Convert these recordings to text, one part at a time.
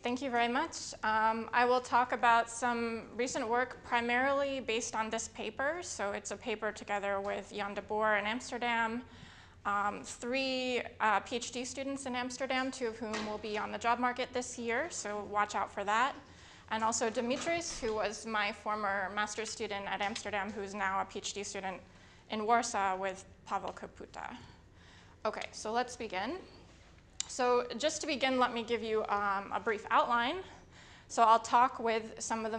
thank you very much. I will talk about some recent work primarily based on this paper. So it's a paper together with Jan de Boer in Amsterdam, 3 PhD students in Amsterdam, 2 of whom will be on the job market this year, so watch out for that. And also Dimitris, who was my former master's student at Amsterdam, who is now a PhD student in Warsaw with Pavel Kaputa. Okay, so let's begin. So just to begin, let me give you a brief outline. So I'll start with some of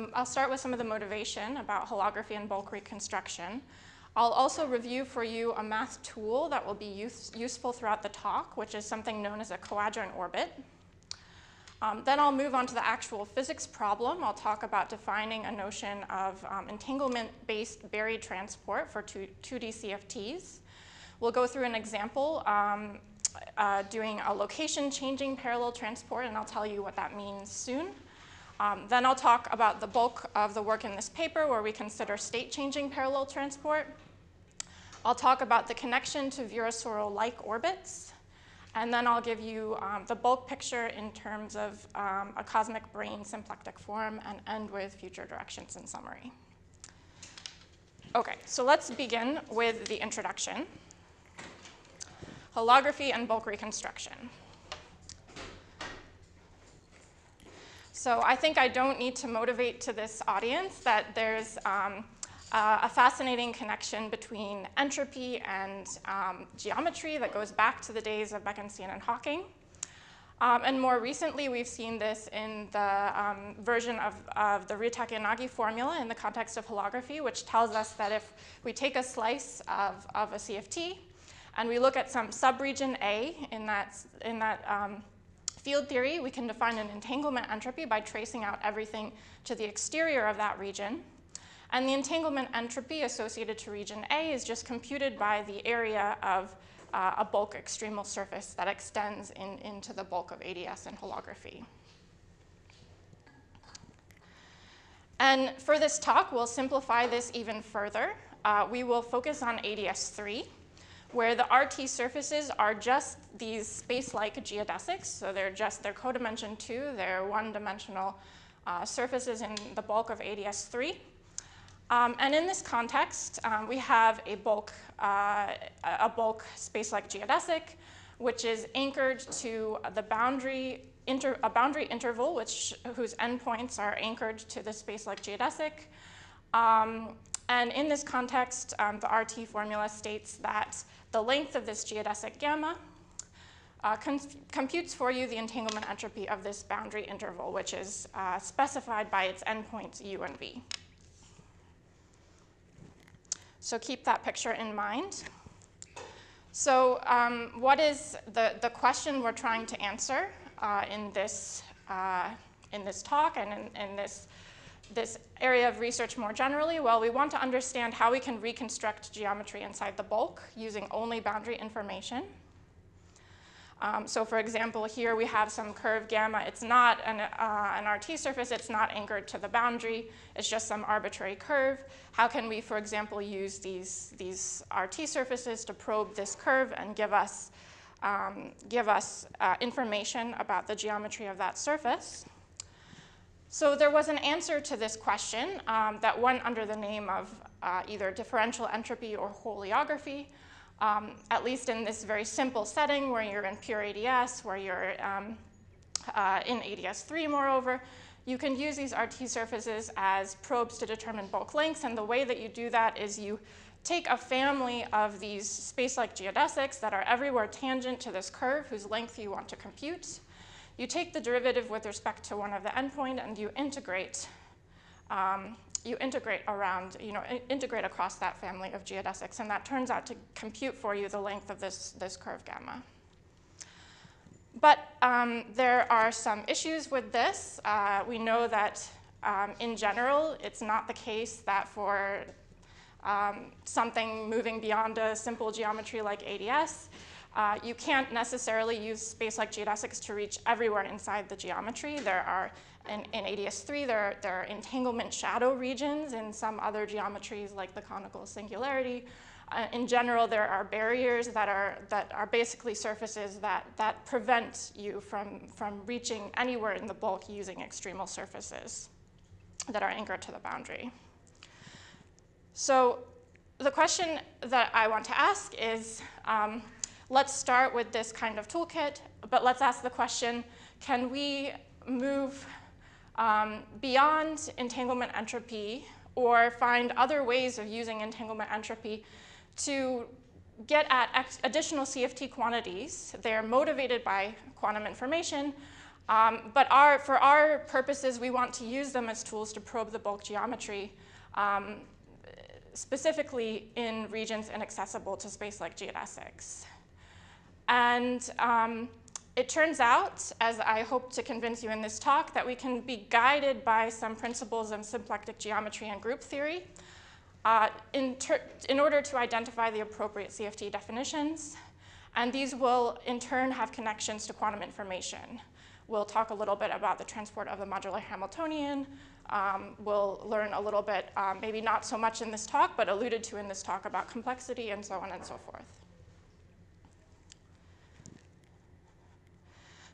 the motivation about holography and bulk reconstruction. I'll also review for you a math tool that will be useful throughout the talk, which is something known as a Quadrant Orbit. Then I'll move on to the actual physics problem. I'll talk about defining a notion of entanglement-based buried transport for 2D CFTs. We'll go through an example doing a location-changing parallel transport, and I'll tell you what that means soon. Then I'll talk about the bulk of the work in this paper, where we consider state-changing parallel transport. I'll talk about the connection to Virasoro-like orbits. And then I'll give you the bulk picture in terms of a cosmic brane symplectic form, and end with future directions in summary. OK, so let's begin with the introduction. Holography and bulk reconstruction. So I think I don't need to motivate to this audience that there's a fascinating connection between entropy and geometry that goes back to the days of Bekenstein and Hawking. And more recently, we've seen this in the version of the Ryutake-Yanagi formula in the context of holography, which tells us that if we take a slice of a CFT and we look at some subregion A in that field theory, we can define an entanglement entropy by tracing out everything to the exterior of that region. And the entanglement entropy associated to region A is just computed by the area of a bulk extremal surface that extends into the bulk of ADS in holography. And for this talk, we'll simplify this even further. We will focus on ADS3, where the RT surfaces are just these space-like geodesics. So they're codimension 2. They're one-dimensional surfaces in the bulk of ADS3. And in this context, we have a bulk space-like geodesic, which is anchored to the boundary interval, whose endpoints are anchored to the space-like geodesic. And in this context, the RT formula states that the length of this geodesic gamma computes for you the entanglement entropy of this boundary interval, which is specified by its endpoints u and v. So keep that picture in mind. So what is the question we're trying to answer in this talk and in this area of research more generally? Well, we want to understand how we can reconstruct geometry inside the bulk using only boundary information. So for example, here we have some curve gamma. It's not an RT surface. It's not anchored to the boundary. It's just some arbitrary curve. How can we, for example, use these RT surfaces to probe this curve and give us information about the geometry of that surface? So there was an answer to this question that went under the name of either differential entropy or holiography. At least in this very simple setting where you're in pure ADS, where you're in ADS3, moreover, you can use these RT surfaces as probes to determine bulk lengths. And the way that you do that is you take a family of these space-like geodesics that are everywhere tangent to this curve whose length you want to compute. You take the derivative with respect to one of the endpoint, and you integrate integrate across that family of geodesics, and that turns out to compute for you the length of this curve gamma. But there are some issues with this. We know that in general, it's not the case that for something moving beyond a simple geometry like ADS, you can't necessarily use space-like geodesics to reach everywhere inside the geometry. There are, in ADS3, there are entanglement shadow regions in some other geometries like the conical singularity. In general, there are barriers that are basically surfaces that prevent you from reaching anywhere in the bulk using extremal surfaces that are anchored to the boundary. So the question that I want to ask is, let's start with this kind of toolkit, but let's ask the question, can we move beyond entanglement entropy or find other ways of using entanglement entropy to get at additional CFT quantities? They're motivated by quantum information, but for our purposes, we want to use them as tools to probe the bulk geometry, specifically in regions inaccessible to space-like geodesics. And it turns out, as I hope to convince you in this talk, that we can be guided by some principles of symplectic geometry and group theory in order to identify the appropriate CFT definitions. And these will, in turn, have connections to quantum information. We'll talk a little bit about the transport of the modular Hamiltonian. We'll learn a little bit, maybe not so much in this talk, but alluded to in this talk about complexity and so on and so forth.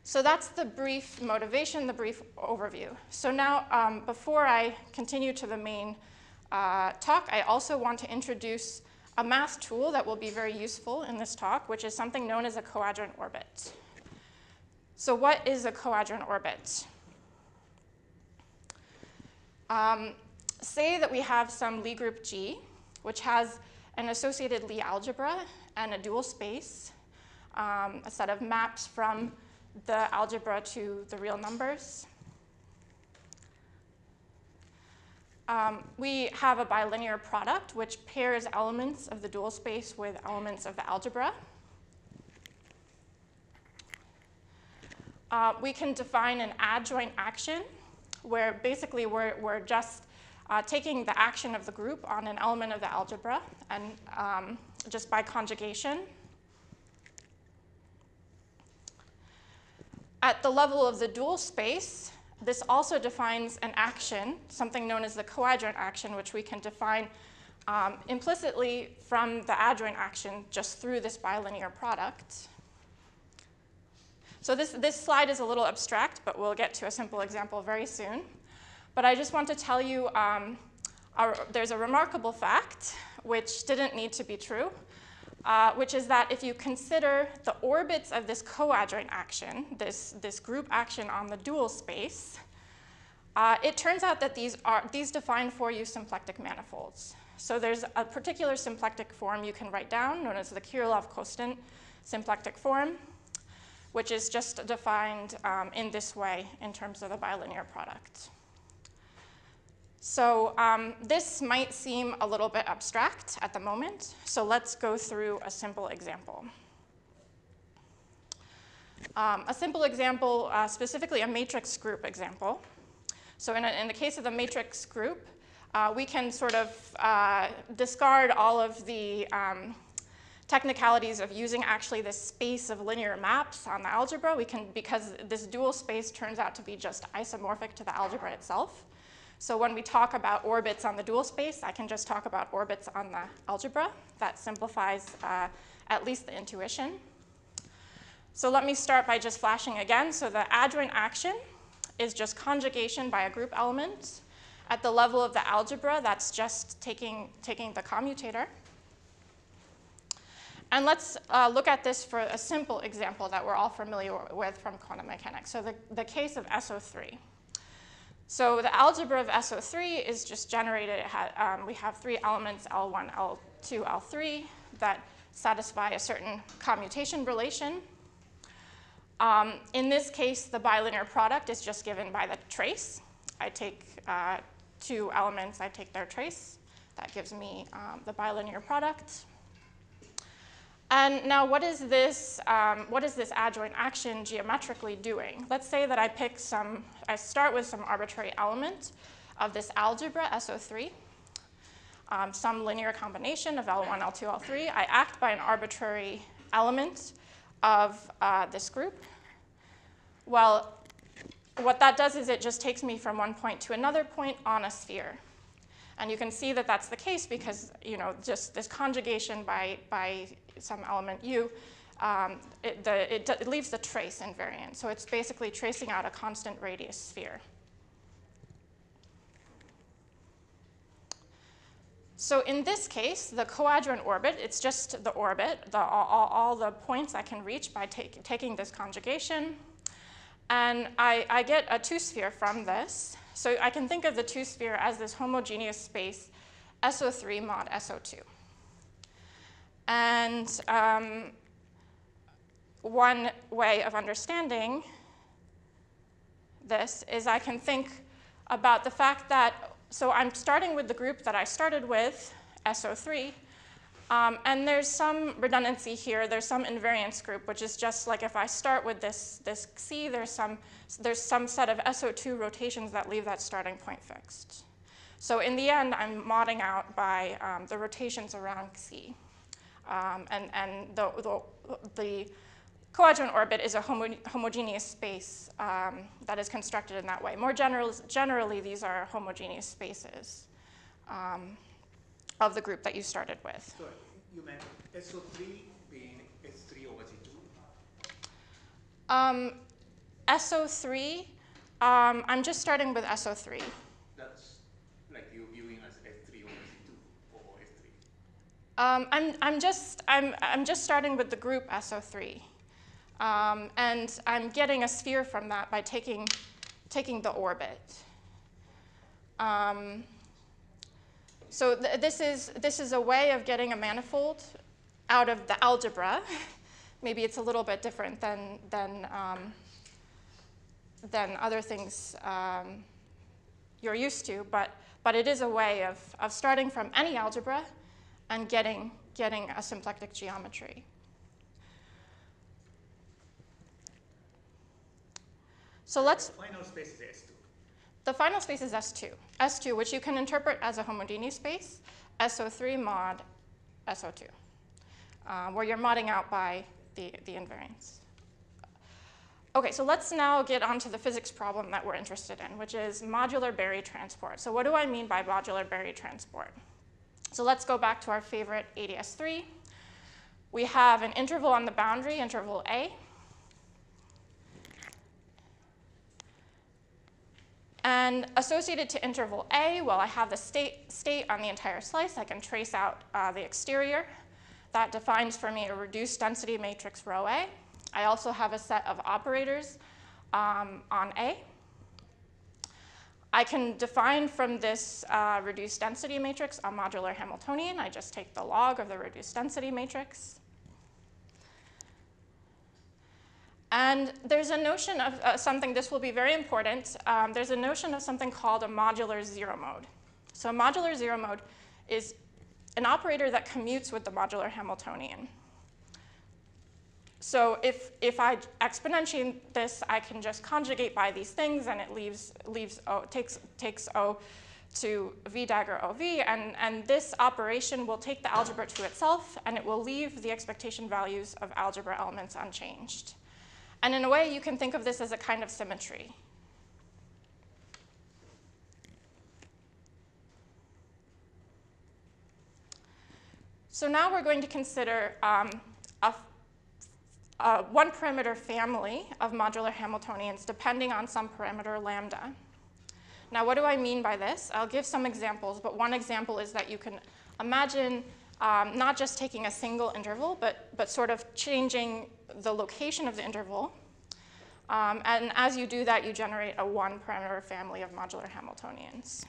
So that's the brief motivation, the brief overview. So now, before I continue to the main talk, I also want to introduce a math tool that will be very useful in this talk, which is something known as a Quadrant Orbit. So what is a Quadrant Orbit? Say that we have some Lie group G, which has an associated Lie algebra and a dual space, a set of maps from the algebra to the real numbers. We have a bilinear product which pairs elements of the dual space with elements of the algebra. We can define an adjoint action where basically we're just taking the action of the group on an element of the algebra and just by conjugation. At the level of the dual space, this also defines an action, something known as the coadjoint action, which we can define implicitly from the adjoint action just through this bilinear product. So this slide is a little abstract, but we'll get to a simple example very soon. But I just want to tell you there's a remarkable fact, which didn't need to be true, which is that if you consider the orbits of this coadjoint action, this group action on the dual space, it turns out that these define for you symplectic manifolds. So there's a particular symplectic form you can write down, known as the Kirillov-Kostin symplectic form, which is just defined in this way in terms of the bilinear product. So this might seem a little bit abstract at the moment, so let's go through a simple example. A simple example, specifically a matrix group example. So in the case of the matrix group, we can sort of discard all of the technicalities of using actually this space of linear maps on the algebra. Because this dual space turns out to be just isomorphic to the algebra itself. So when we talk about orbits on the dual space, I can just talk about orbits on the algebra. That simplifies at least the intuition. So let me start by just flashing again. So the adjoint action is just conjugation by a group element. At the level of the algebra, that's just taking the commutator. And let's look at this for a simple example that we're all familiar with from quantum mechanics. So the case of SO3. So the algebra of SO3 is just generated. We have three elements, L1, L2, L3, that satisfy a certain commutation relation. In this case, the bilinear product is just given by the trace. I take two elements, I take their trace. That gives me the bilinear product. And now what is this adjoint action geometrically doing? Let's say that I start with some arbitrary element of this algebra, SO3, some linear combination of L1, L2, L3. I act by an arbitrary element of this group. Well, what that does is it just takes me from one point to another point on a sphere. And you can see that that's the case because, just this conjugation by some element u, it leaves the trace invariant. So it's basically tracing out a constant radius sphere. So in this case, the quadrant orbit, it's just the orbit, all the points I can reach by taking this conjugation. And I get a two-sphere from this. So I can think of the two-sphere as this homogeneous space SO3 mod SO2. And one way of understanding this is I can think about the fact that, so I'm starting with the group that I started with, SO3, and there's some redundancy here. There's some invariance group, which is just like if I start with this C, there's some set of SO2 rotations that leave that starting point fixed. So in the end, I'm modding out by the rotations around C. And the quadrant orbit is a homogeneous space that is constructed in that way. More generally, these are homogeneous spaces of the group that you started with. So you meant SO3 being S3 over Z2? SO3, I'm just starting with SO3. That's like you viewing as S3 over Z2 or S3? I'm just starting with the group SO3. And I'm getting a sphere from that by taking the orbit. So this is a way of getting a manifold out of the algebra. Maybe it's a little bit different than other things you're used to, but it is a way of starting from any algebra and getting a symplectic geometry. So let's. The final space is S2. The final space is S2. S2, which you can interpret as a homogeneous space, SO3 mod SO2, where you're modding out by the invariance. OK, so let's now get onto the physics problem that we're interested in, which is modular Berry transport. So what do I mean by modular Berry transport? So let's go back to our favorite ADS3. We have an interval on the boundary, interval A. And associated to interval A, well, I have the state on the entire slice. I can trace out the exterior. That defines for me a reduced density matrix rho A. I also have a set of operators on A. I can define from this reduced density matrix a modular Hamiltonian. I just take the log of the reduced density matrix. And there's a notion of something, this will be very important. There's a notion of something called a modular zero mode. So a modular zero mode is an operator that commutes with the modular Hamiltonian. So if I exponentiate this, I can just conjugate by these things, and it takes O to V dagger OV, and this operation will take the algebra to itself, and it will leave the expectation values of algebra elements unchanged. And in a way, you can think of this as a kind of symmetry. So now we're going to consider a one-parameter family of modular Hamiltonians depending on some parameter lambda. Now, what do I mean by this? I'll give some examples, but one example is that you can imagine not just taking a single interval, but sort of changing the location of the interval. And as you do that, you generate a one-parameter family of modular Hamiltonians.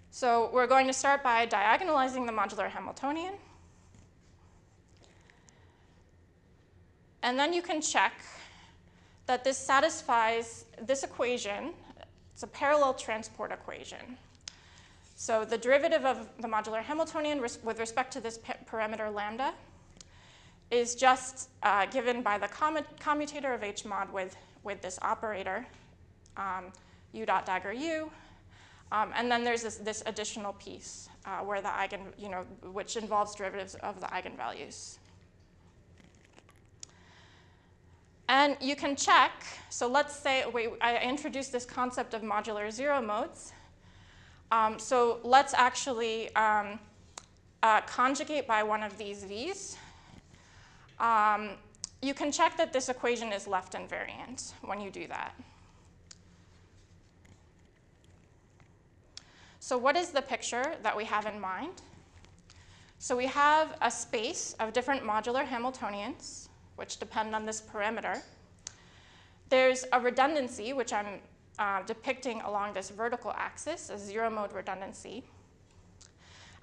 So we're going to start by diagonalizing the modular Hamiltonian. And then you can check that this satisfies this equation. It's a parallel transport equation. So the derivative of the modular Hamiltonian with respect to this parameter lambda is just given by the commutator of H mod with this operator, u dot dagger u. And then there's this additional piece where the which involves derivatives of the eigenvalues. then you can check, so let's say, I introduced this concept of modular zero modes. So let's actually conjugate by one of these v's. You can check that this equation is left invariant when you do that. So what is the picture that we have in mind? So we have a space of different modular Hamiltonians, which depend on this parameter. There's a redundancy, which I'm depicting along this vertical axis, a zero-mode redundancy.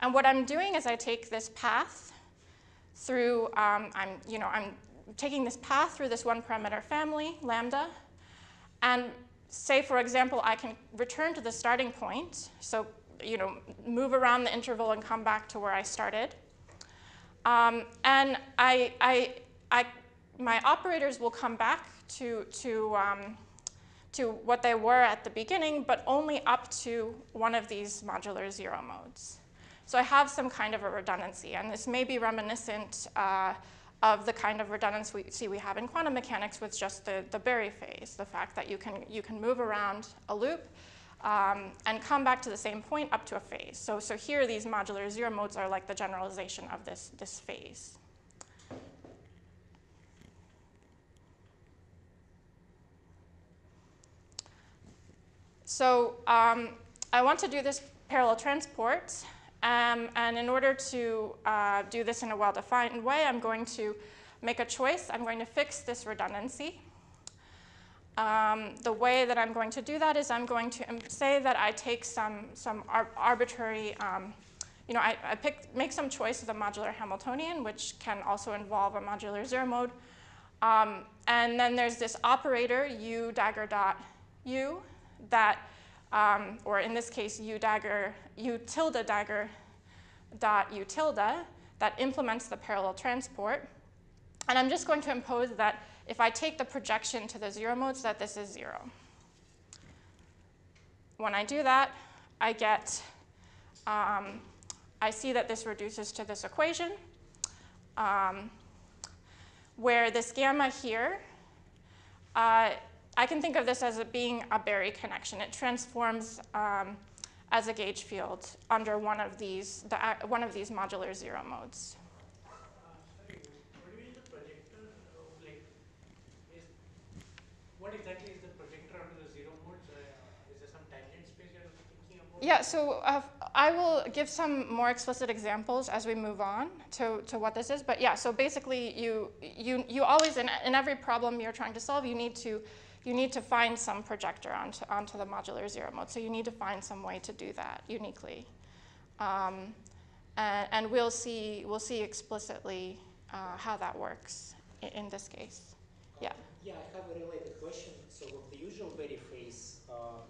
And what I'm doing is I take this path through, I'm taking this path through this one parameter family, lambda, and say, for example, I can return to the starting point, so move around the interval and come back to where I started. And my operators will come back to what they were at the beginning, but only up to one of these modular zero modes. So I have some kind of a redundancy, and this may be reminiscent of the kind of redundancy we have in quantum mechanics with just the Berry phase, the fact that you can move around a loop and come back to the same point up to a phase. So here, these modular zero modes are like the generalization of this phase. So I want to do this parallel transport. And in order to do this in a well-defined way, I'm going to make a choice. I'm going to fix this redundancy. The way that I'm going to do that is I'm going to say that I take some arbitrary, make some choice of the modular Hamiltonian, which can also involve a modular zero mode. And then there's this operator, u dagger dot u, that, or in this case, u tilde dagger dot u tilde, that implements the parallel transport. And I'm just going to impose that if I take the projection to the zero modes, that this is 0. When I do that, I get, I see that this reduces to this equation, where this gamma here, I can think of this as being a Berry connection. It transforms as a gauge field under one of these modular zero modes. Sorry, what do you mean the projector? What exactly is the projector under the zero modes? Is there some tangent space you're thinking about? Yeah, so I will give some more explicit examples as we move on to what this is. But yeah, so basically you always, in every problem you're trying to solve, you need to find some projector onto the modular zero mode. So you need to find some way to do that uniquely. And we'll see explicitly how that works in this case. Yeah. Yeah, I have a related question. So with the usual Berry phase,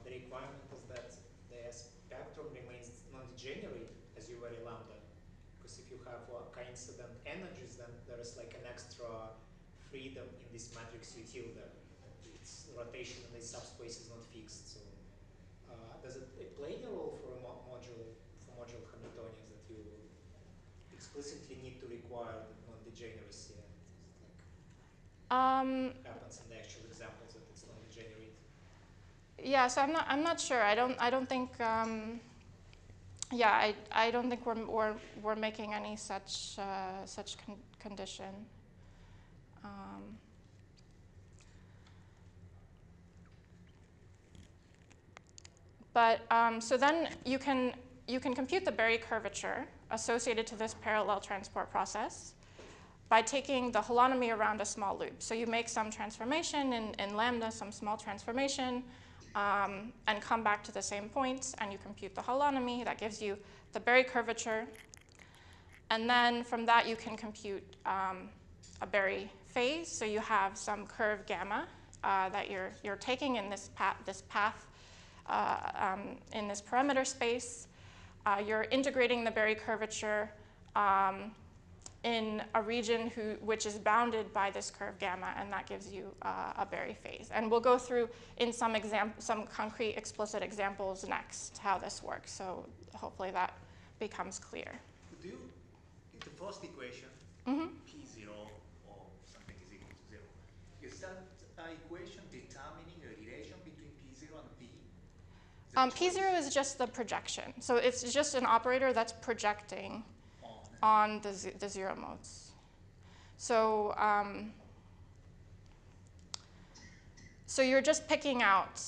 the requirement is that the spectrum remains non-degenerate as you vary lambda. Because if you have coincident energies, then there is like an extra freedom in this matrix U tilde. Its rotation in this subspace is not fixed. So does it play any role for a module Hamiltonians that you explicitly need to require non-degeneracy? Happens in the actual examples that it's non-degenerate. Yeah, so I'm not sure. I don't think. Yeah, I don't think we're making any such condition. But so then you can compute the Berry curvature associated to this parallel transport process by taking the holonomy around a small loop. So you make some transformation in lambda, some small transformation, and come back to the same point, and you compute the holonomy. That gives you the Berry curvature. And then from that, you can compute a Berry phase. So you have some curve gamma that you're taking in this path in this parameter space. You're integrating the Berry curvature in a region which is bounded by this curve gamma, and that gives you a Berry phase. And we'll go through in some concrete explicit examples next how this works. So hopefully that becomes clear. Do you, in the first equation, P0 or something is equal to 0, is that P0 is just the projection. So it's just an operator that's projecting on the zero modes. So, so you're just picking out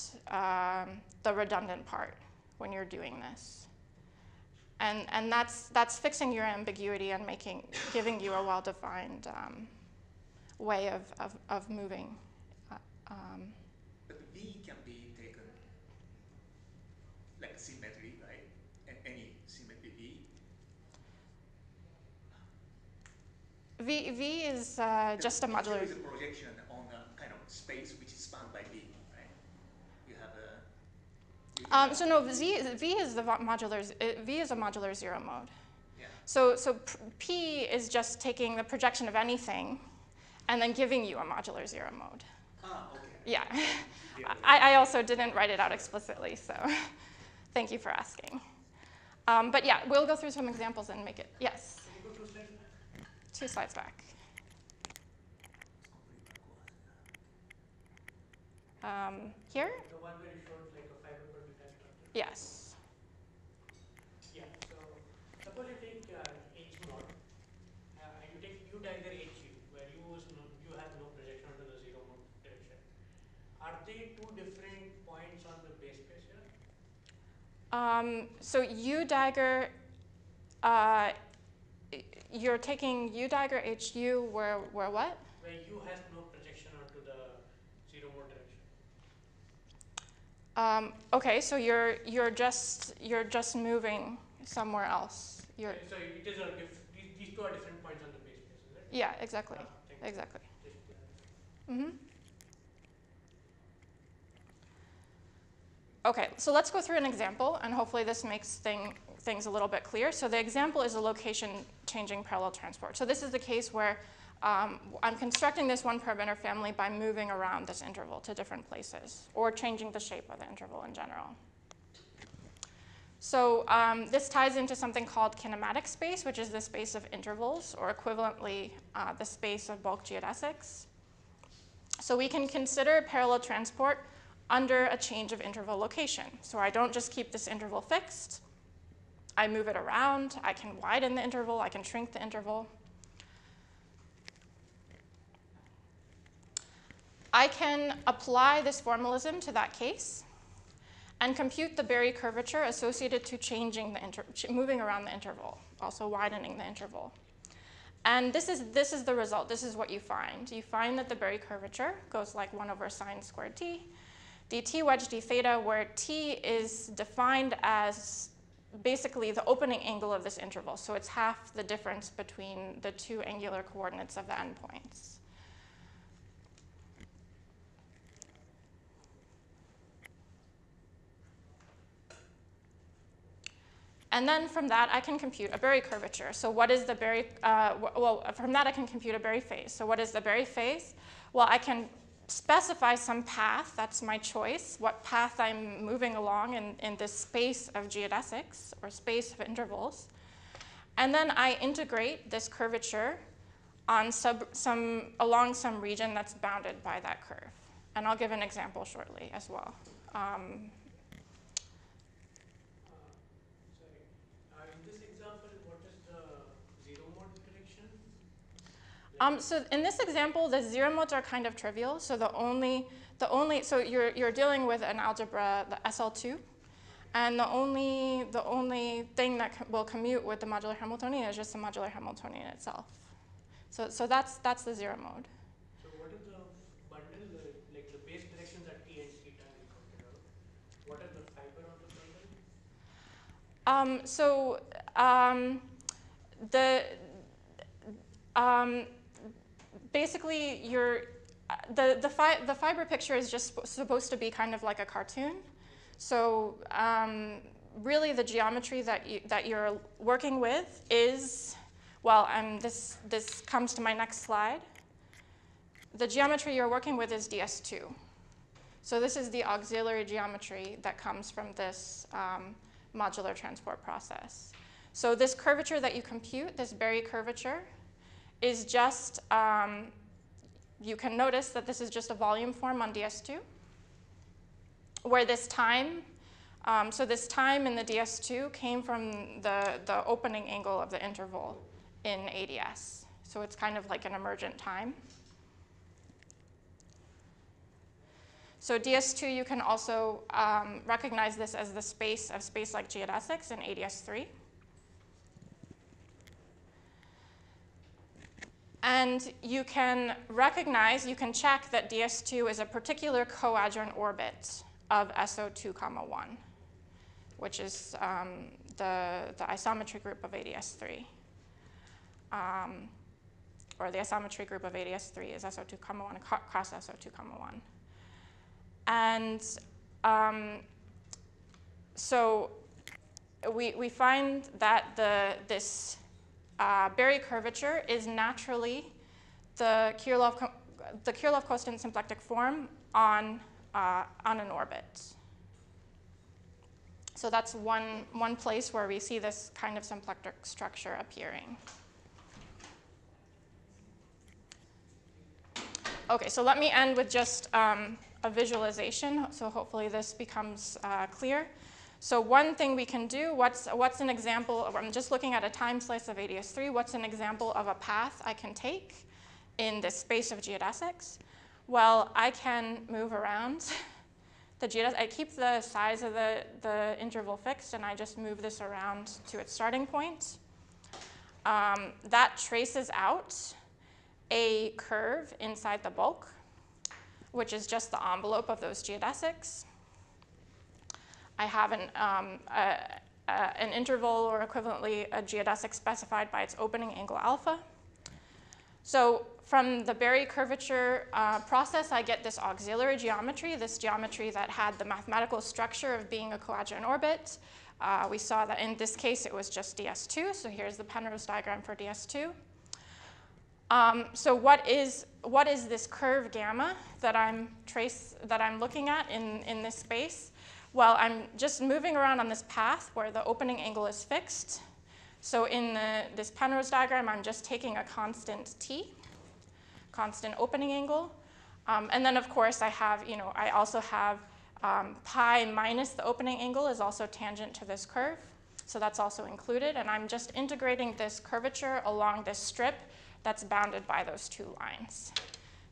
the redundant part when you're doing this. And that's fixing your ambiguity and giving you a well-defined way of moving. But V can be taken like symmetry, right? And any symmetry V. V is just a modular. There is a projection on a kind of space which is spanned by V, right? You have a. So no, V is the modular. V is a modular zero mode. Yeah. So P is just taking the projection of anything, and then giving you a modular zero mode. Ah, okay. Yeah. I also didn't write it out explicitly, so thank you for asking. But yeah, we'll go through some examples and make it. Yes. Can you go 2 slides back? 2 slides back. Here? The one where you showed like a fiber prototype structure. Yes. Yeah. So suppose you take H mod, and you take U dagger HU, where you have no projection onto the zero mode direction. Are they 2 different points on the base space here? So U dagger, you're taking U dagger HU where what? Where U has no projection onto the zero mode direction. Okay, so you're just moving somewhere else. So it is these 2 are different points on the base space, is it? Yeah, exactly. Thank you. Exactly. Just, Okay, so let's go through an example, and hopefully this makes things a little bit clear. So the example is a location-changing parallel transport. So this is the case where I'm constructing this one parameter family by moving around this interval to different places, or changing the shape of the interval in general. So this ties into something called kinematic space, which is the space of intervals, or equivalently, the space of bulk geodesics. So we can consider parallel transport under a change of interval location. So I don't just keep this interval fixed. I move it around. I can widen the interval. I can shrink the interval. I can apply this formalism to that case and compute the Berry curvature associated to changing moving around the interval, also widening the interval. And this is the result. This is what you find. You find that the Berry curvature goes like 1 over sine squared t, dt wedge d theta, where t is defined as basically the opening angle of this interval. So it's half the difference between the 2 angular coordinates of the endpoints. And then from that, I can compute a Berry curvature. So what is the Berry, from that I can compute a Berry phase. So what is the Berry phase? Well, I can specify some path, that's my choice, what path I'm moving along in this space of geodesics, or space of intervals. And then I integrate this curvature on along some region that's bounded by that curve. And I'll give an example shortly as well. So in this example, the zero modes are kind of trivial. So so you're dealing with an algebra, the SL2, and the only thing that will commute with the modular Hamiltonian is just the modular Hamiltonian itself. So that's the zero mode. So what is the bundle, like the base directions are t and theta we counted out? What is the fiber of the bundle? Basically, the fiber picture is just supposed to be kind of like a cartoon. So really, the geometry that you're working with is, well, this comes to my next slide. The geometry you're working with is DS2. So this is the auxiliary geometry that comes from this modular transport process. So this curvature that you compute, this Berry curvature, is just, you can notice that this is just a volume form on DS2, where this time So this time in the DS2 came from the opening angle of the interval in ADS. So it's kind of like an emergent time. So DS2, you can also recognize this as the space of space-like geodesics in ADS3. And you can recognize, you can check that DS2 is a particular quadrant orbit of SO2, 1, which is the isometry group of ADS3. Or the isometry group of ADS3 is SO2, 1 cross SO2, 1. And so we find that this Berry curvature is naturally the Kirillov constant symplectic form on an orbit. So that's one place where we see this kind of symplectic structure appearing. Okay, so let me end with just a visualization, so hopefully this becomes clear. So one thing we can do, what's an example, I'm just looking at a time slice of ADS3, what's an example of a path I can take in this space of geodesics? Well, I can move around the geodesic. I keep the size of the interval fixed, and I just move this around to its starting point. That traces out a curve inside the bulk, which is just the envelope of those geodesics. I have an interval, or equivalently a geodesic specified by its opening angle alpha. So from the Berry curvature process, I get this auxiliary geometry, this geometry that had the mathematical structure of being a quadrant orbit. We saw that in this case it was just DS2, so here's the Penrose diagram for DS2. So what is this curve gamma that I'm looking at in this space? Well, I'm just moving around on this path where the opening angle is fixed. So in this Penrose diagram, I'm just taking a constant t, constant opening angle. And then, of course, I also have pi minus the opening angle is also tangent to this curve. So that's also included. And I'm just integrating this curvature along this strip that's bounded by those two lines.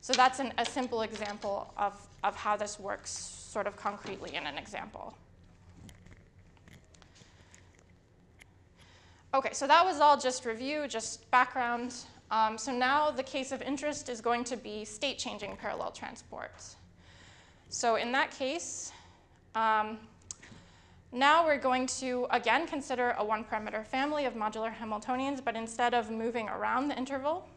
So that's a simple example of how this works sort of concretely in an example. Okay, so that was all just review, just background. So now the case of interest is going to be state-changing parallel transport. So in that case, now we're going to, again, consider a one-parameter family of modular Hamiltonians, but instead of moving around the interval,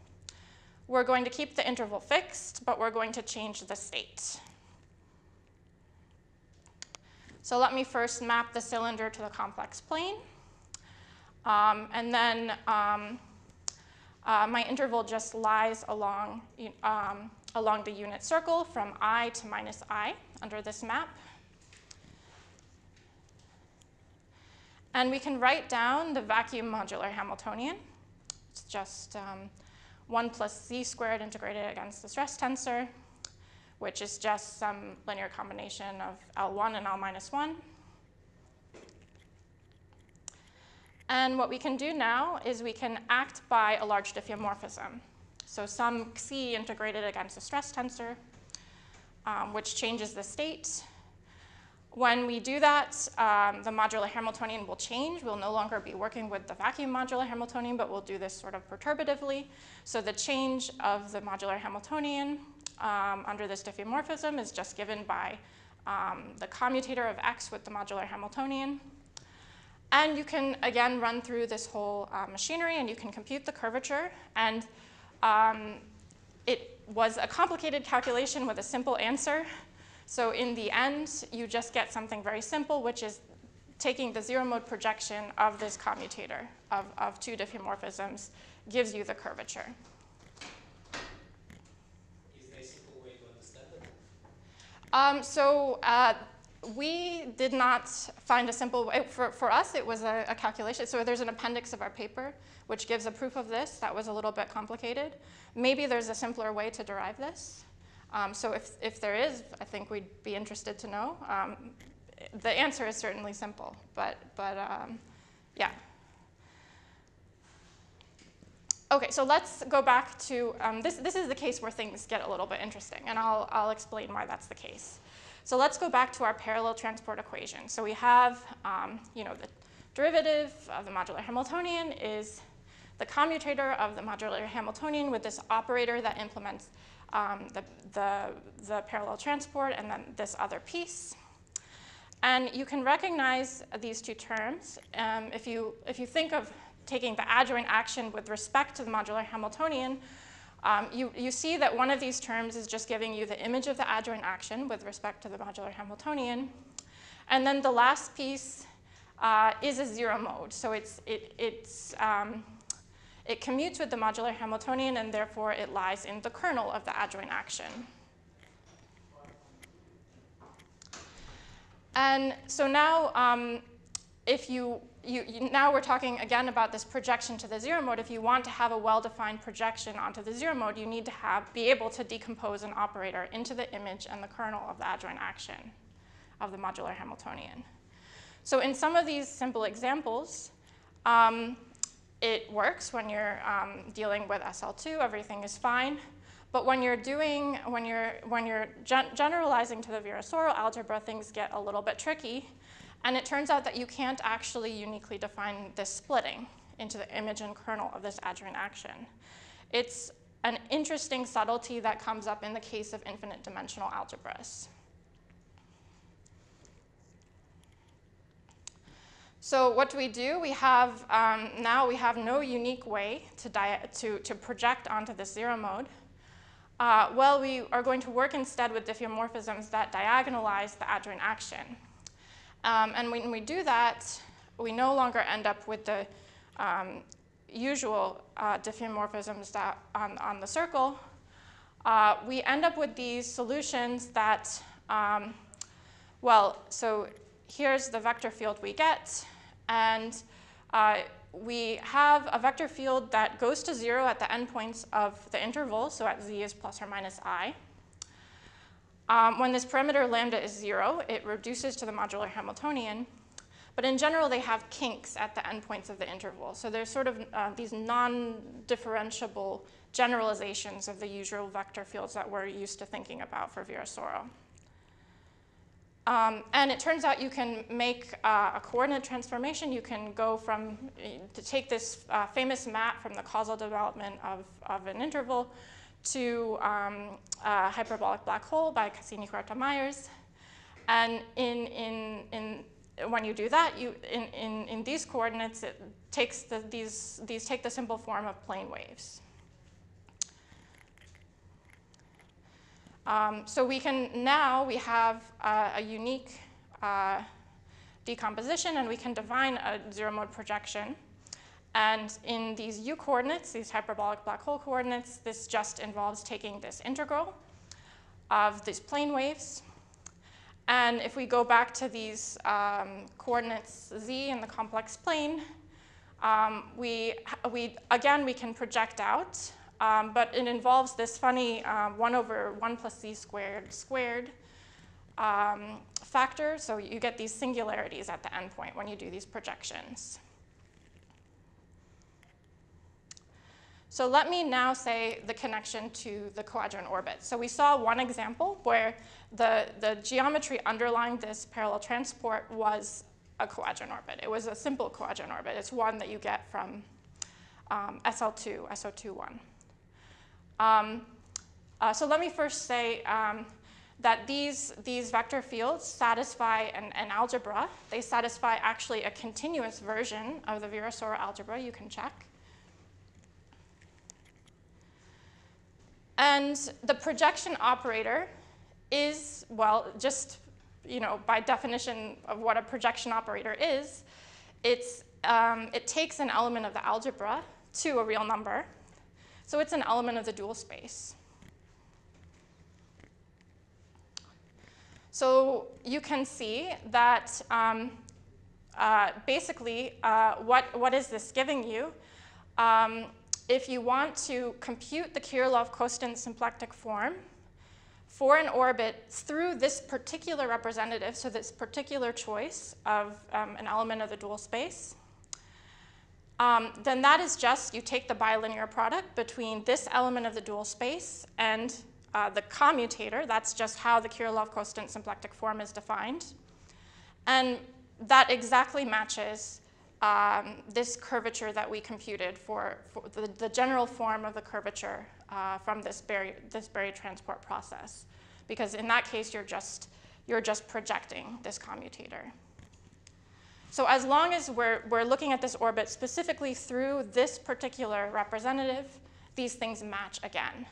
we're going to keep the interval fixed, but we're going to change the state. So let me first map the cylinder to the complex plane. And then my interval just lies along the unit circle from I to minus I under this map. And we can write down the vacuum modular Hamiltonian. It's just 1 plus z squared integrated against the stress tensor, which is just some linear combination of L1 and L minus 1. And what we can do now is we can act by a large diffeomorphism. So some xi integrated against the stress tensor, which changes the state. When we do that, the modular Hamiltonian will change. We'll no longer be working with the vacuum modular Hamiltonian, but we'll do this sort of perturbatively. So the change of the modular Hamiltonian under this diffeomorphism is just given by the commutator of x with the modular Hamiltonian. And you can, again, run through this whole machinery, and you can compute the curvature. And it was a complicated calculation with a simple answer. So in the end, you just get something very simple, which is taking the zero-mode projection of this commutator of two diffeomorphisms gives you the curvature. Is there a simple way to understand it? We did not find a simple way. For us, it was a calculation. So there's an appendix of our paper, which gives a proof of this. That was a little bit complicated. Maybe there's a simpler way to derive this. So if there is, I think we'd be interested to know. the answer is certainly simple, but yeah. Okay, so let's go back to, this is the case where things get a little bit interesting, and I'll explain why that's the case. So let's go back to our parallel transport equation. So we have, the derivative of the modular Hamiltonian is the commutator of the modular Hamiltonian with this operator that implements the parallel transport and then this other piece. And you can recognize these two terms if you think of taking the adjoint action with respect to the modular Hamiltonian. You see that one of these terms is just giving you the image of the adjoint action with respect to the modular Hamiltonian. And then the last piece is a zero mode. So it commutes with the modular Hamiltonian, and therefore it lies in the kernel of the adjoint action. And so now, now we're talking again about this projection to the zero mode. If you want to have a well-defined projection onto the zero mode, you need to be able to decompose an operator into the image and the kernel of the adjoint action of the modular Hamiltonian. So in some of these simple examples, it works when you're dealing with SL2, everything is fine. But when you're generalizing to the Virasoro algebra, things get a little bit tricky. And it turns out that you can't actually uniquely define this splitting into the image and kernel of this adjoint action. It's an interesting subtlety that comes up in the case of infinite dimensional algebras. So what do? We have now we have no unique way to project onto this zero mode. Well, we are going to work instead with diffeomorphisms that diagonalize the adjoint action. And when we do that, we no longer end up with the usual diffeomorphisms that on the circle. We end up with these solutions that, so here's the vector field we get. And we have a vector field that goes to 0 at the endpoints of the interval, so at z is plus or minus I. When this parameter lambda is 0, it reduces to the modular Hamiltonian. But in general, they have kinks at the endpoints of the interval. So there's sort of these non-differentiable generalizations of the usual vector fields that we're used to thinking about for Virasoro. And it turns out you can make a coordinate transformation. You can go to take this famous map from the causal development of an interval to a hyperbolic black hole by Cassini-Quarta-Meyers. And when you do that, in these coordinates, it takes these take the simple form of plane waves. So we have a unique decomposition, and we can define a zero-mode projection. And in these u coordinates, these hyperbolic black hole coordinates, this just involves taking this integral of these plane waves. And if we go back to these coordinates z in the complex plane, again, we can project out. But it involves this funny 1 over 1 plus z squared factor. So you get these singularities at the endpoint when you do these projections. So let me now say the connection to the Quadrant orbit. So we saw one example where the geometry underlying this parallel transport was a Quadrant orbit. It was a simple Quadrant orbit. It's one that you get from SL2, SO2-1. So let me first say that these vector fields satisfy an algebra. They satisfy actually a continuous version of the Virasoro algebra. You can check. And the projection operator is, well, just by definition of what a projection operator is, it takes an element of the algebra to a real number. So it's an element of the dual space. So you can see that basically, what is this giving you? If you want to compute the Kirillov-Kostin symplectic form for an orbit through this particular representative, so this particular choice of an element of the dual space, then that is just, you take the bilinear product between this element of the dual space and the commutator. That's just how the Kirillov-Kostin symplectic form is defined. And that exactly matches this curvature that we computed for the general form of the curvature from this Berry transport process. Because in that case, you're just projecting this commutator. So as long as we're looking at this orbit specifically through this particular representative, these things match again.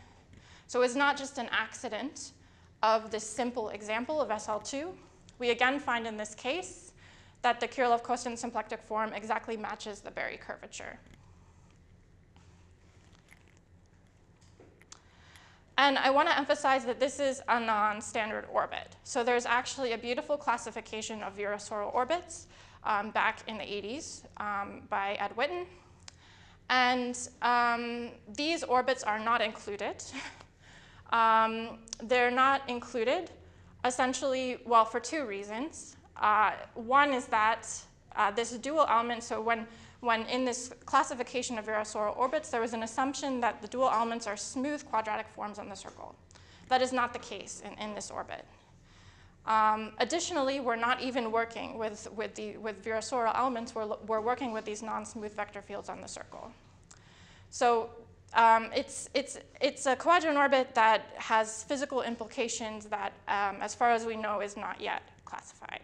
So it's not just an accident of this simple example of SL2. We again find in this case that the Kirillov-Kostin symplectic form exactly matches the Berry curvature. And I want to emphasize that this is a non-standard orbit. So there's actually a beautiful classification of Virasoro orbits back in the 80s by Ed Witten. And these orbits are not included. They're not included essentially, well, for two reasons. One is that this dual element, so when in this classification of Virasoro orbits, there was an assumption that the dual elements are smooth quadratic forms on the circle. That is not the case in this orbit. Additionally, we're not even working with Virasoro elements. We're working with these non-smooth vector fields on the circle. So it's a quadrant orbit that has physical implications that, as far as we know, is not yet classified.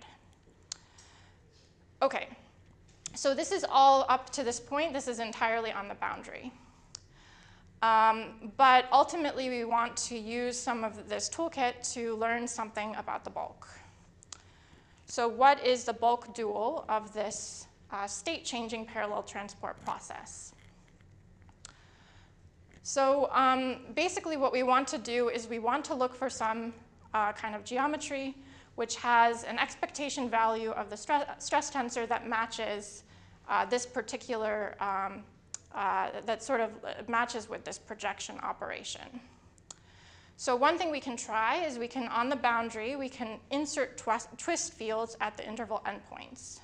Okay, so this is all up to this point. This is entirely on the boundary. But ultimately, we want to use some of this toolkit to learn something about the bulk. So what is the bulk dual of this state-changing parallel transport process? So basically, what we want to do is we want to look for some kind of geometry which has an expectation value of the stress tensor that matches this particular, that sort of matches with this projection operation. So one thing we can try is we can, on the boundary, we can insert twist fields at the interval endpoints.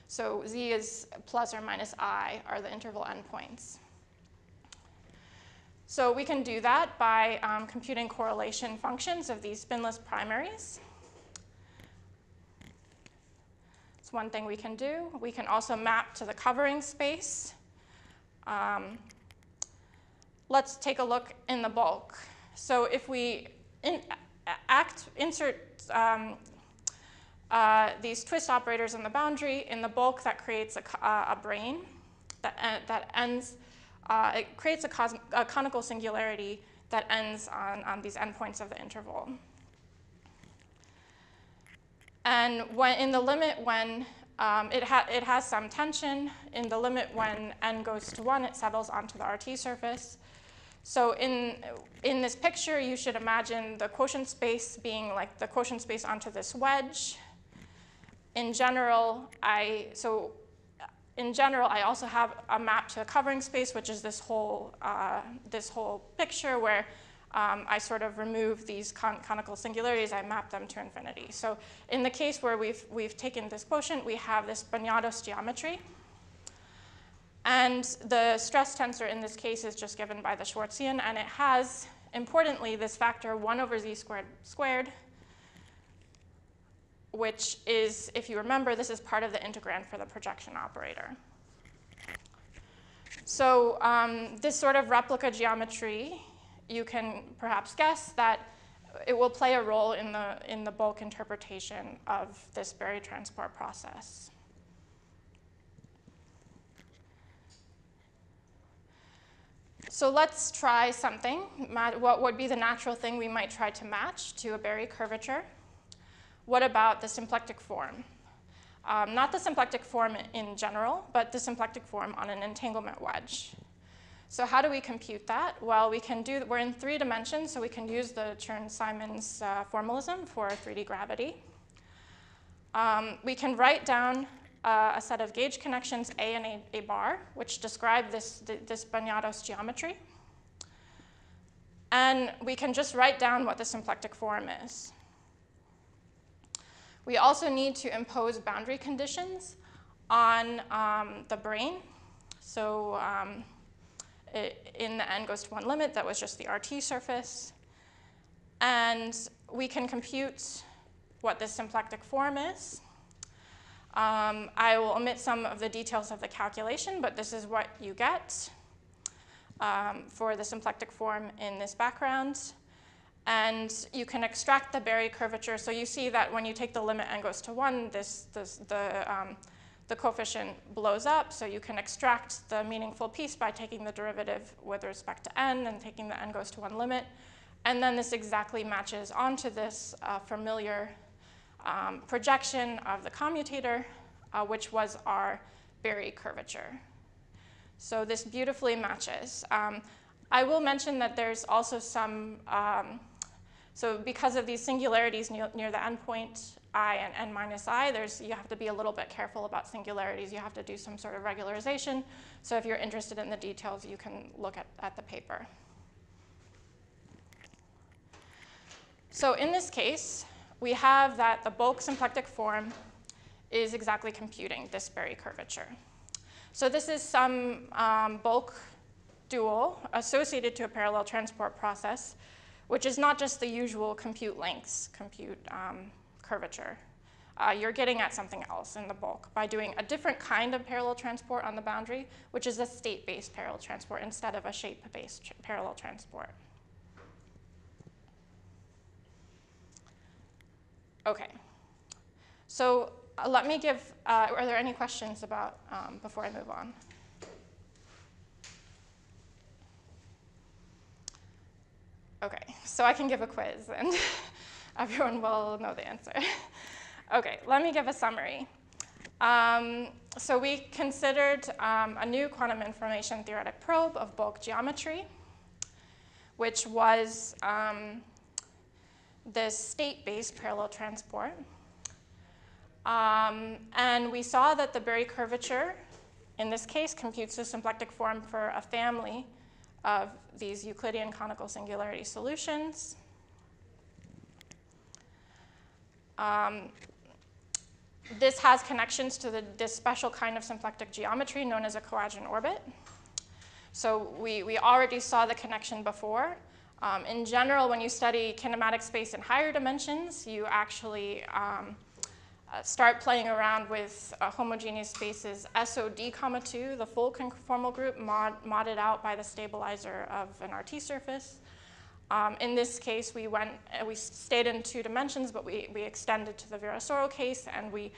So z is plus or minus I are the interval endpoints. So we can do that by computing correlation functions of these spinless primaries. It's one thing we can do. We can also map to the covering space. Let's take a look in the bulk. So if we insert these twist operators in the boundary, in the bulk that creates a brane that ends, it creates a conical singularity that ends on these endpoints of the interval. And in the limit when it has some tension, in the limit when n goes to 1, it settles onto the RT surface. So in this picture, you should imagine the quotient space being like the quotient space onto this wedge. In general, I also have a map to a covering space, which is this whole picture where I sort of remove these conical singularities. I map them to infinity. So in the case where we've taken this quotient, we have this Banyados geometry. And the stress tensor in this case is just given by the Schwarzian, and it has, importantly, this factor 1 over z squared, which is, if you remember, this is part of the integrand for the projection operator. So this sort of replica geometry, you can perhaps guess that it will play a role in the bulk interpretation of this Berry transport process. So let's try something. What would be the natural thing we might try to match to a Berry curvature? What about the symplectic form? Not the symplectic form in general, but the symplectic form on an entanglement wedge. So how do we compute that? Well, we're in 3 dimensions, so we can use the Chern-Simons formalism for 3D gravity. We can write down a set of gauge connections A and A bar, which describe this Banyados geometry. And we can just write down what the symplectic form is. We also need to impose boundary conditions on the brane. So in the n goes to 1 limit, that was just the RT surface. And we can compute what this symplectic form is. I will omit some of the details of the calculation, but this is what you get for the symplectic form in this background. And you can extract the Berry curvature. So you see that when you take the limit n goes to 1, the coefficient blows up. So you can extract the meaningful piece by taking the derivative with respect to n and taking the n goes to 1 limit. And then this exactly matches onto this familiar projection of the commutator, which was our Berry curvature. So this beautifully matches. I will mention that there's also some, so because of these singularities near the endpoint I and n minus I, you have to be a little bit careful about singularities. You have to do some sort of regularization. So if you're interested in the details, you can look at the paper. So in this case, we have that the bulk symplectic form is exactly computing this Berry curvature. So this is some bulk dual associated to a parallel transport process, which is not just the usual compute lengths, compute curvature. You're getting at something else in the bulk by doing a different kind of parallel transport on the boundary, which is a state-based parallel transport instead of a shape-based parallel transport. Okay, so let me give, are there any questions about, before I move on? Okay, so I can give a quiz and everyone will know the answer. Okay, let me give a summary. So we considered a new quantum information theoretic probe of bulk geometry, which was this state-based parallel transport. And we saw that the Berry curvature, in this case, computes the symplectic form for a family of these Euclidean conical singularity solutions. This has connections to this special kind of symplectic geometry known as a Quadrant orbit. So we already saw the connection before. In general, when you study kinematic space in higher dimensions, you actually start playing around with homogeneous spaces SOD, the full conformal group, modded out by the stabilizer of an RT surface. In this case, we stayed in 2 dimensions, but we extended to the Virasoro case, and we,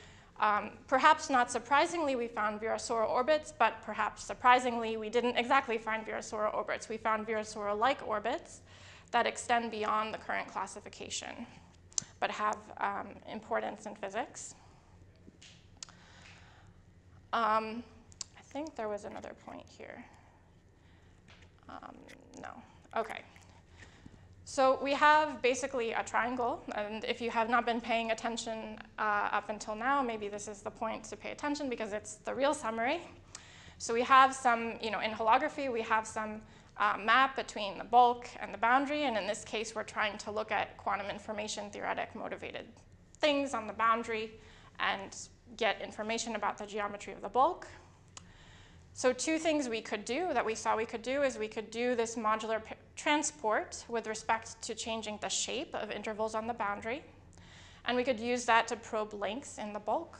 perhaps not surprisingly, we found Virasoro orbits, but perhaps surprisingly, we didn't exactly find Virasoro orbits. We found Virasoro-like orbits that extend beyond the current classification, but have importance in physics. I think there was another point here. No, okay. So we have basically a triangle, and if you have not been paying attention up until now, maybe this is the point to pay attention because it's the real summary. So we have some, in holography, we have some map between the bulk and the boundary, and in this case, we're trying to look at quantum information theoretic motivated things on the boundary and get information about the geometry of the bulk. So 2 things we could do that we saw we could do is we could do this modular transport with respect to changing the shape of intervals on the boundary, and we could use that to probe lengths in the bulk.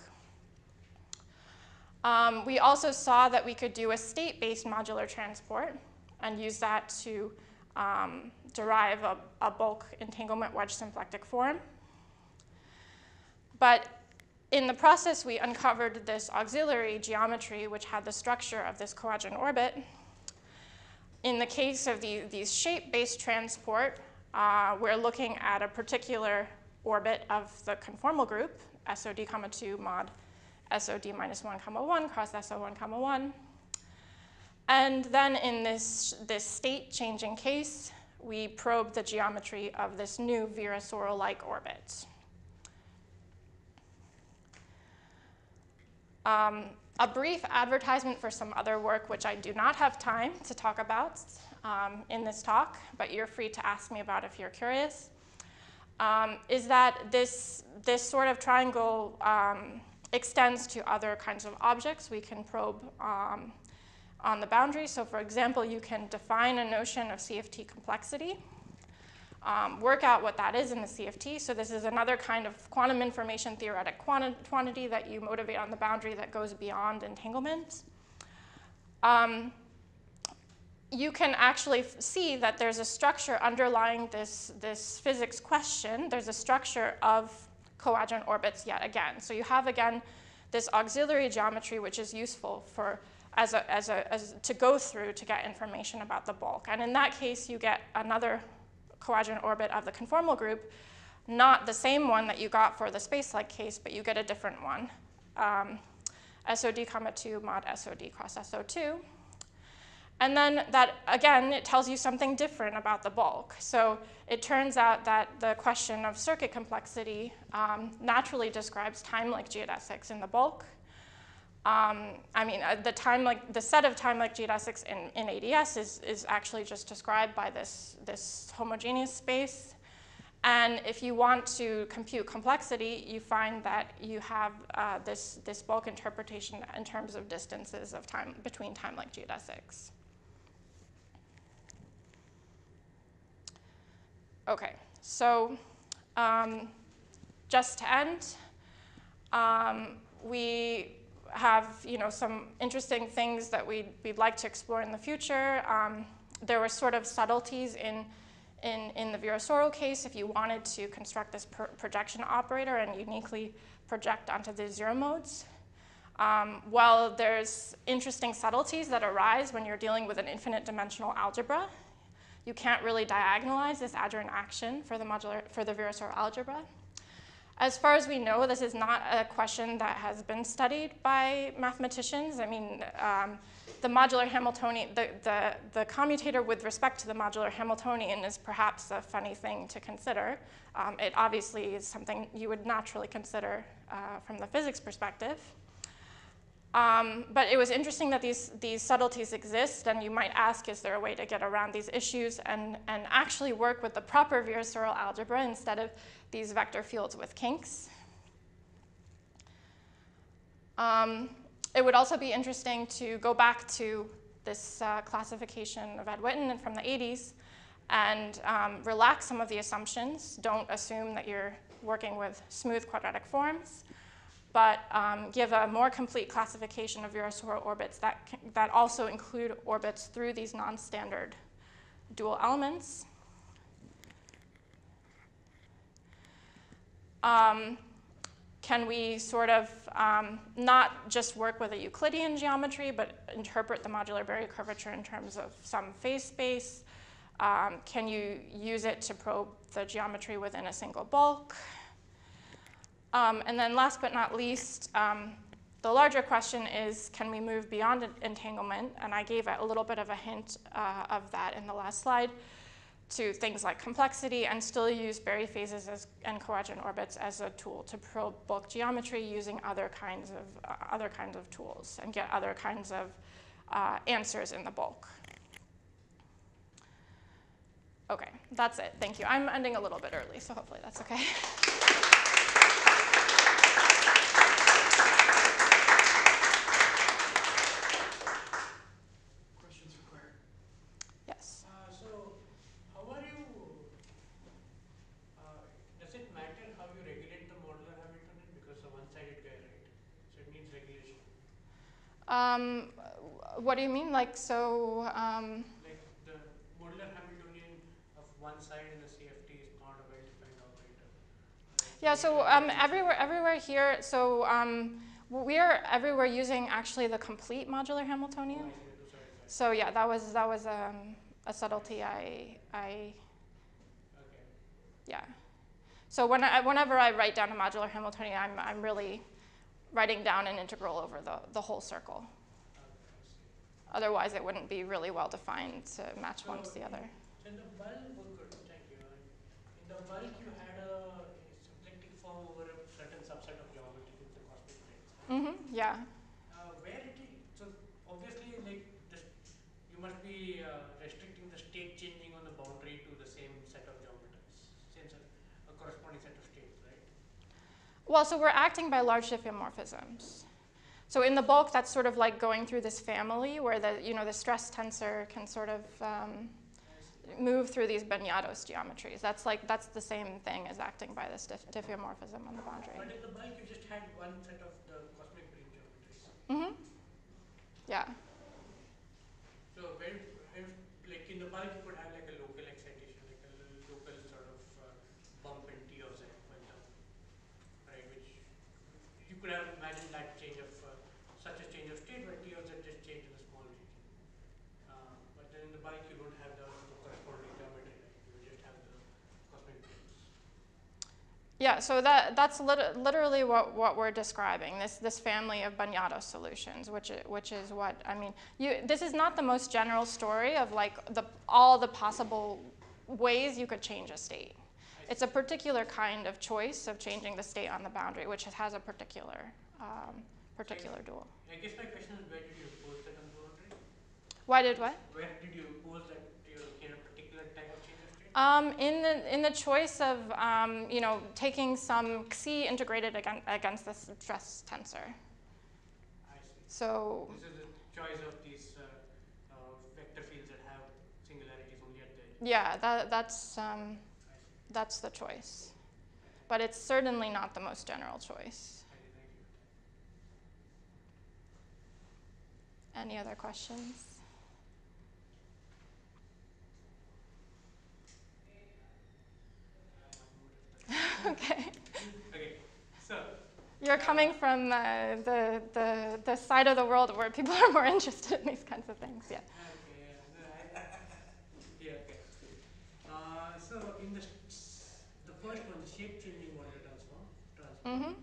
We also saw that we could do a state-based modular transport and use that to derive a bulk entanglement wedge symplectic form. But in the process, we uncovered this auxiliary geometry, which had the structure of this Quadrant orbit. In the case of these shape-based transport, we're looking at a particular orbit of the conformal group, SOD, 2 mod SOD minus 1, 1 cross SO1, 1. And then in this state-changing case, we probed the geometry of this new Virasoro-like orbit. A brief advertisement for some other work, which I do not have time to talk about, in this talk, but you're free to ask me about if you're curious, is that this sort of triangle extends to other kinds of objects we can probe on the boundary. So for example, you can define a notion of CFT complexity, work out what that is in the CFT. So this is another kind of quantum information theoretic quantity that you motivate on the boundary that goes beyond entanglement. You can actually see that there's a structure underlying this physics question. There's a structure of Coagent orbits yet again. So you have, again, this auxiliary geometry, which is useful for to go through to get information about the bulk. And in that case, you get another Coagent orbit of the conformal group, not the same one that you got for the space-like case, but you get a different one, SOD, 2 mod SOD cross SO2. And then that, again, it tells you something different about the bulk. So it turns out that the question of circuit complexity naturally describes time-like geodesics in the bulk. The set of time-like geodesics in ADS is actually just described by this homogeneous space. And if you want to compute complexity, you find that you have this bulk interpretation in terms of distances of time between time-like geodesics. Okay, so just to end, we have some interesting things that we'd like to explore in the future. There were sort of subtleties in the Virasoro case if you wanted to construct this projection operator and uniquely project onto the zero modes. Well, there's interesting subtleties that arise when you're dealing with an infinite dimensional algebra. You can't really diagonalize this adjoint action for the Virasoro algebra. As far as we know, this is not a question that has been studied by mathematicians. I mean, the modular Hamiltonian, the commutator with respect to the modular Hamiltonian is perhaps a funny thing to consider. It obviously is something you would naturally consider from the physics perspective. But it was interesting that these subtleties exist, and you might ask, is there a way to get around these issues and actually work with the proper Virasoro algebra instead of these vector fields with kinks? It would also be interesting to go back to this classification of Ed Witten from the 80s and relax some of the assumptions. Don't assume that you're working with smooth quadratic forms, but give a more complete classification of Virasoro orbits that also include orbits through these non-standard dual elements. Can we sort of not just work with a Euclidean geometry, but interpret the modular barrier curvature in terms of some phase space? Can you use it to probe the geometry within a single bulk? And then last but not least, the larger question is, can we move beyond entanglement? And I gave a little bit of a hint of that in the last slide, to things like complexity, and still use Berry phases and Coagent orbits as a tool to probe bulk geometry using other kinds of tools and get other kinds of answers in the bulk. Okay, that's it. Thank you. I'm ending a little bit early, so hopefully that's okay. What do you mean? Like, so... like the modular Hamiltonian of one side in the CFT is not a well-defined operator. Yeah, so everywhere here, so we are everywhere using actually the complete modular Hamiltonian. Oh, so yeah, that was a subtlety I okay. Yeah. So whenever I write down a modular Hamiltonian, I'm really writing down an integral over the whole circle. Otherwise, it wouldn't be really well defined to match one to the other. In the bulk, thank you. In the bulk, you had a symplectic form over a certain subset of geometry with the cosmic planes. Mm-hmm. Yeah. Where it is, so obviously, like this, you must be restricting the Well, so we're acting by large diffeomorphisms. So in the bulk, that's sort of like going through this family where the stress tensor can sort of move through these Banyatos geometries. That's the same thing as acting by this diffeomorphism on the boundary. But in the bulk, you just had one set of the cosmic brane geometries. Mm-hmm. Yeah. So like in the bulk, you could have like a local excitation, like a local sort of bump in T of Z, for example, right? Which you could have imagined that change of such a change of state where T of Z just changed in a small region. But then in the bulk, you don't have the corresponding geometry, right? You just have the cosmic branes. Yeah, so that's literally what we're describing, this family of Banyatos solutions, which is what, I mean, this is not the most general story of like all the possible ways you could change a state. It's a particular kind of choice of changing the state on the boundary, which has a particular dual. I guess my question is, where did you impose that on the boundary? Why did what? Where did you impose that you're looking at a particular type of change of state? In the choice of taking some Xi integrated against the stress tensor. I see. So This is the choice of these vector fields that have singularities only at the edge. yeah, that's the choice, but it's certainly not the most general choice. Thank you. Any other questions? Okay. Okay, so You're coming from the side of the world where people are more interested in these kinds of things, yeah. okay, yeah, okay. So in the first one, the shape changing modular transform. Mm-hmm.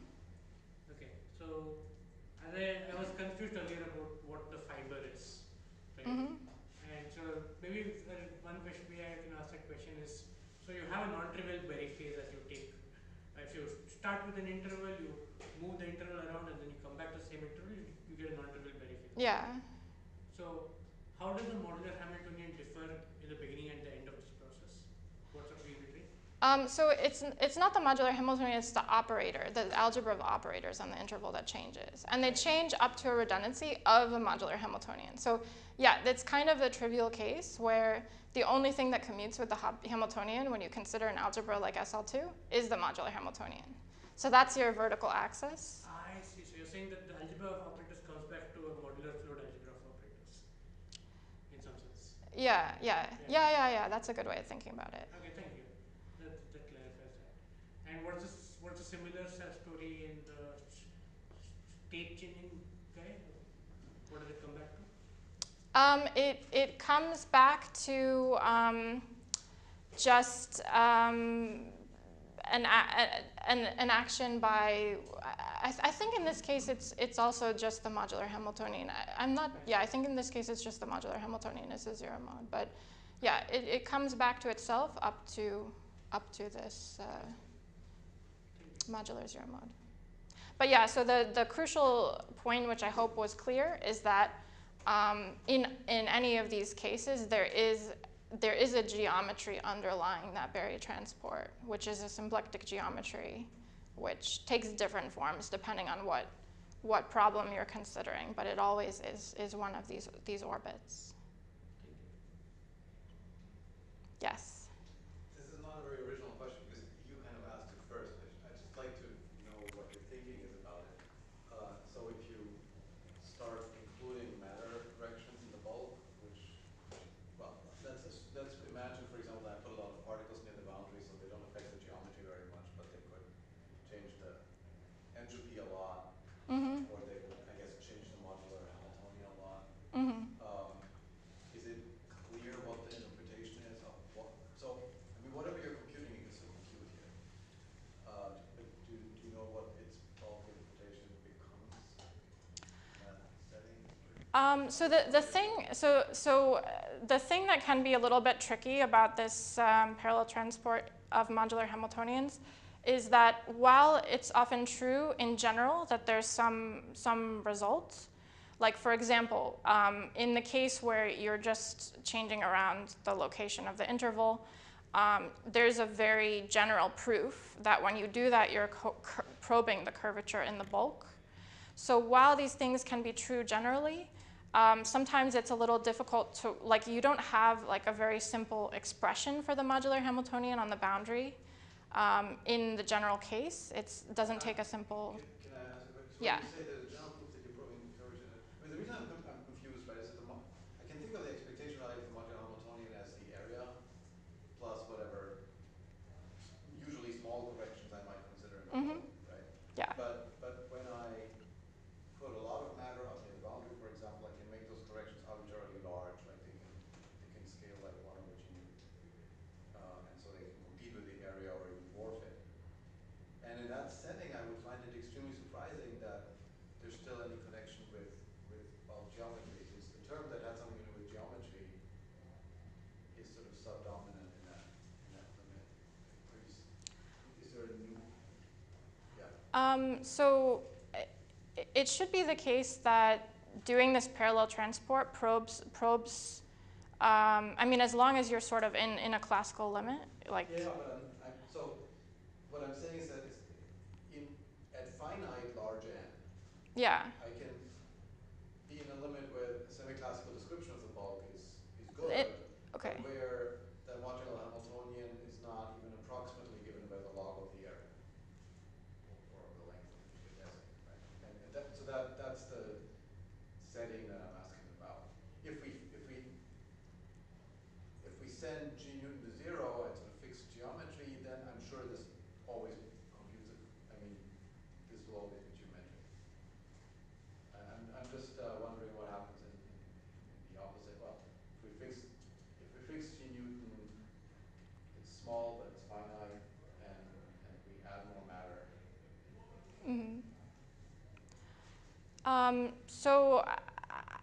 Okay, so as I was confused earlier about what the fiber is, right? Mm-hmm. And so maybe one question I can ask that question is, so you have a non-trivial Berry phase as you take. If you start with an interval, you move the interval around and then you come back to the same interval, you get a non-trivial Berry phase. Yeah. So how does the modular Hamiltonian differ in the beginning and the end of this process? What sort of unitary? So it's not the modular Hamiltonian, it's the operator, the algebra of operators on the interval that changes. And they change up to a redundancy of a modular Hamiltonian. So yeah, it's kind of a trivial case where the only thing that commutes with the Hamiltonian when you consider an algebra like SL2 is the modular Hamiltonian. So that's your vertical axis. I see. So you're saying that the algebra of operators comes back to a modular fluid algebra of operators, in some sense. Yeah. That's a good way of thinking about it. Okay, thank you. That clarifies that. And what's a similar story in the state changing guy? What does it come back to? It comes back to just an action by. I think in this case it's also just the modular Hamiltonian. I'm not. Yeah, I think in this case it's just the modular Hamiltonian is a zero mode. But yeah, it comes back to itself up to this modular zero mode. But yeah, so the crucial point, which I hope was clear, is that in any of these cases, there is a geometry underlying that Berry transport, which is a symplectic geometry, which takes different forms depending on what problem you're considering, but it always is one of these orbits. Yes? This is not a very original question because you kind of asked it first. I'd just like to know what your thinking is about it. So if you start including matter directions in the bulk, which, well, let's imagine, for example, that I put a lot of particles near the boundary so they don't affect the geometry very much, but they could change the entropy a lot, Mm-hmm. or they would, I guess, change the modular Hamiltonian a lot. Mm-hmm. Is it clear what the interpretation is of what? So, I mean, whatever you're computing, you can still compute here. But do you know what its bulk interpretation becomes in that setting? So the thing that can be a little bit tricky about this parallel transport of modular Hamiltonians is that while it's often true in general that there's some results, like for example, in the case where you're just changing around the location of the interval, there's a very general proof that when you do that, you're probing the curvature in the bulk. So while these things can be true generally, sometimes it's a little difficult to, like, you don't have like a very simple expression for the modular Hamiltonian on the boundary. In the general case, it doesn't take a simple. Can I ask a question? So Yeah. when you say there's a general proof that you're probing curvature, I mean, the reason I'm confused, right, is that I can think of the expectation value of the modular Hamiltonian as the area plus whatever, usually small corrections I might consider in the Mm-hmm. bulk, right? Yeah. But when I put a lot of matter up near the boundary, for example, I can make those corrections arbitrarily large, like they can scale like 1/g, and so they can compete with the area or even dwarf it. And in that setting, I would find it extremely surprising that there's still any connection with bulk geometry. It's the term that has something to do with geometry is sort of subdominant in that limit. Is there a new? Yeah. So it should be the case that doing this parallel transport probes. I mean, as long as you're sort of in a classical limit, like. Yeah, but so what I'm saying is that at finite large n, Yeah. I can be in a limit where a semi-classical description of the bulk is good, Okay. but where the modular Hamiltonian is not even approximately given by the log of the area, or the length of which you're guessing, right? And that's the setting that I'm asking about. If we send G Newton to 0 at sort of fixed geometry, then I'm sure this always computes. I mean, this will always be geometric. I'm just wondering what happens in the opposite. Well, if we fix G Newton, it's small but it's finite, and we add more matter. Mm-hmm. So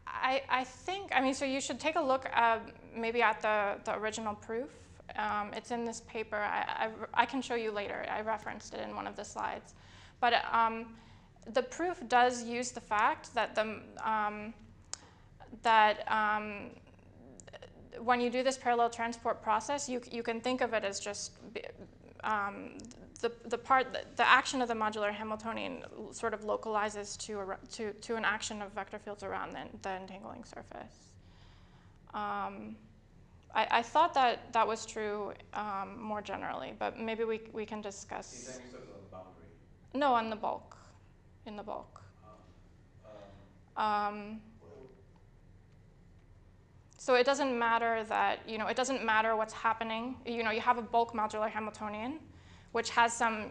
I think, I mean, so you should take a look maybe at the original proof. It's in this paper. I can show you later. I referenced it in one of the slides. But the proof does use the fact that when you do this parallel transport process, you can think of it as just the action of the modular Hamiltonian sort of localizes to an action of vector fields around the entangling surface. I thought that was true more generally, but maybe we can discuss. The entangling surface on the boundary. No, on the bulk, in the bulk. So it doesn't matter that, it doesn't matter what's happening. You have a bulk modular Hamiltonian, which has some,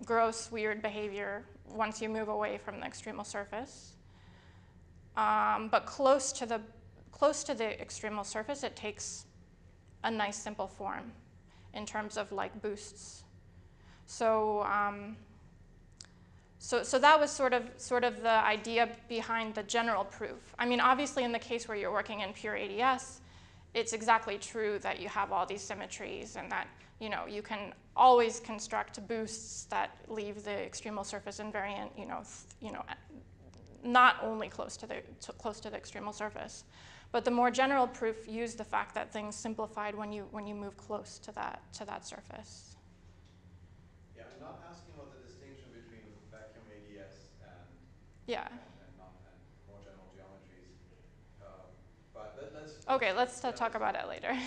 gross, weird behavior once you move away from the extremal surface. But close to the extremal surface, it takes a nice simple form in terms of like boosts. So that was sort of the idea behind the general proof. I mean, obviously, in the case where you're working in pure ADS, it's exactly true that you have all these symmetries and that you can always construct boosts that leave the extremal surface invariant, not only close to the extremal surface, but the more general proof used the fact that things simplified when you move close to that surface. Yeah, I'm not asking what the distinction between vacuum ADS and Yeah. and more general geometries, but let's Okay, let's talk about it later. Yeah.